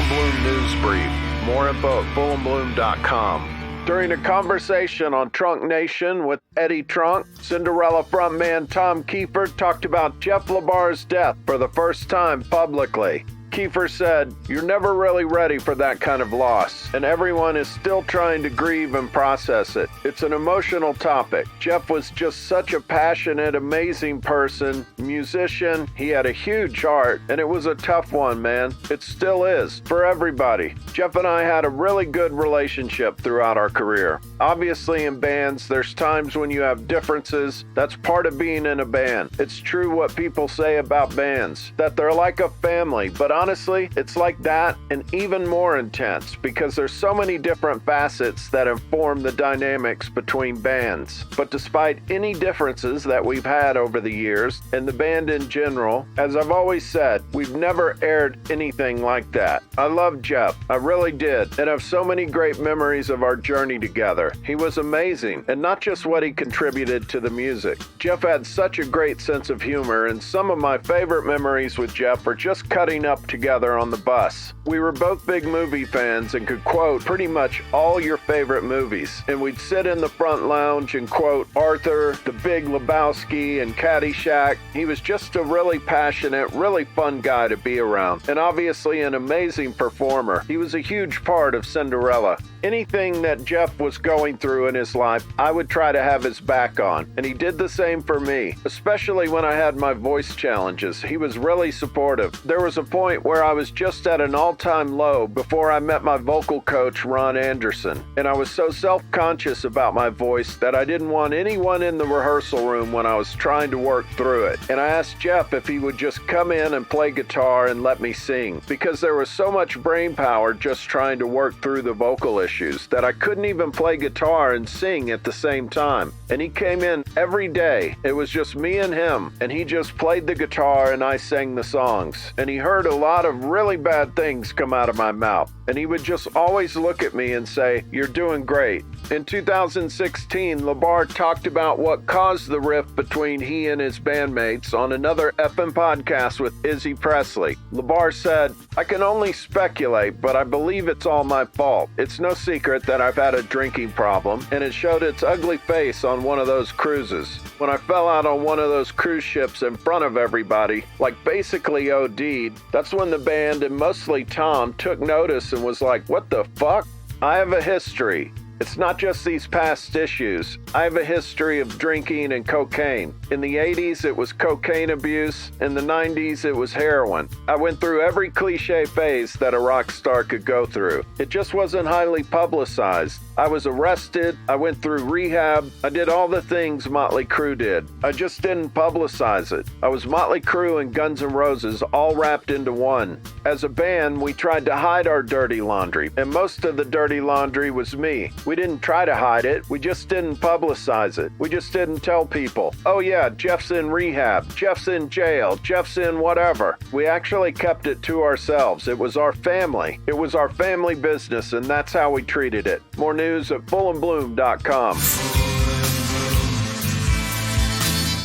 and Bloom News Brief. More info at fullandbloom.com. During a conversation on Trunk Nation with Eddie Trunk, Cinderella frontman Tom Keifer talked about Jeff LaBar's death for the first time publicly. Keifer said, "You're never really ready for that kind of loss, and everyone is still trying to grieve and process it. It's an emotional topic. Jeff was just such a passionate, amazing person, musician. He had a huge heart, and it was a tough one, man. It still is, for everybody. Jeff and I had a really good relationship throughout our career. Obviously, in bands, there's times when you have differences. That's part of being in a band. It's true what people say about bands, that they're like a family, but honestly, it's like that and even more intense because there's so many different facets that inform the dynamics between bands. But despite any differences that we've had over the years and the band in general, as I've always said, we've never aired anything like that. I love Jeff. I really did, and have so many great memories of our journey together. He was amazing, and not just what he contributed to the music. Jeff had such a great sense of humor, and some of my favorite memories with Jeff are just cutting up together on the bus. We were both big movie fans and could quote pretty much all your favorite movies, and we'd sit in the front lounge and quote Arthur, The Big Lebowski, and Caddyshack. He was just a really passionate, really fun guy to be around, and obviously an amazing performer. He was a huge part of Cinderella. Anything that Jeff was going through in his life, I would try to have his back on, and he did the same for me, especially when I had my voice challenges. He was really supportive. There was a point where I was just at an all-time low before I met my vocal coach, Ron Anderson, and I was so self-conscious about my voice that I didn't want anyone in the rehearsal room when I was trying to work through it. And I asked Jeff if he would just come in and play guitar and let me sing, because there was so much brain power just trying to work through the vocal issues that I couldn't even play guitar and sing at the same time. And he came in every day. It was just me and him, and he just played the guitar and I sang the songs. And he heard a lot of really bad things come out of my mouth, and he would just always look at me and say, "You're doing great." In 2016, LaBar talked about what caused the rift between he and his bandmates on another FM podcast with Izzy Presley. LaBar said, "I can only speculate, but I believe it's all my fault. It's no secret that I've had a drinking problem, and it showed its ugly face on one of those cruises. When I fell out on one of those cruise ships in front of everybody, like basically OD'd, that's when the band and mostly Tom took notice and was like, 'What the fuck?' I have a history. It's not just these past issues. I have a history of drinking and cocaine. In the 80s, it was cocaine abuse. In the 90s, it was heroin. I went through every cliche phase that a rock star could go through. It just wasn't highly publicized. I was arrested. I went through rehab. I did all the things Motley Crue did. I just didn't publicize it. I was Motley Crue and Guns N' Roses all wrapped into one. As a band, we tried to hide our dirty laundry, and most of the dirty laundry was me. We didn't try to hide it. We just didn't publicize it. We just didn't tell people, 'Oh yeah, Jeff's in rehab. Jeff's in jail. Jeff's in whatever.' We actually kept it to ourselves. It was our family. It was our family business, and that's how we treated it. More news at fullandbloom.com.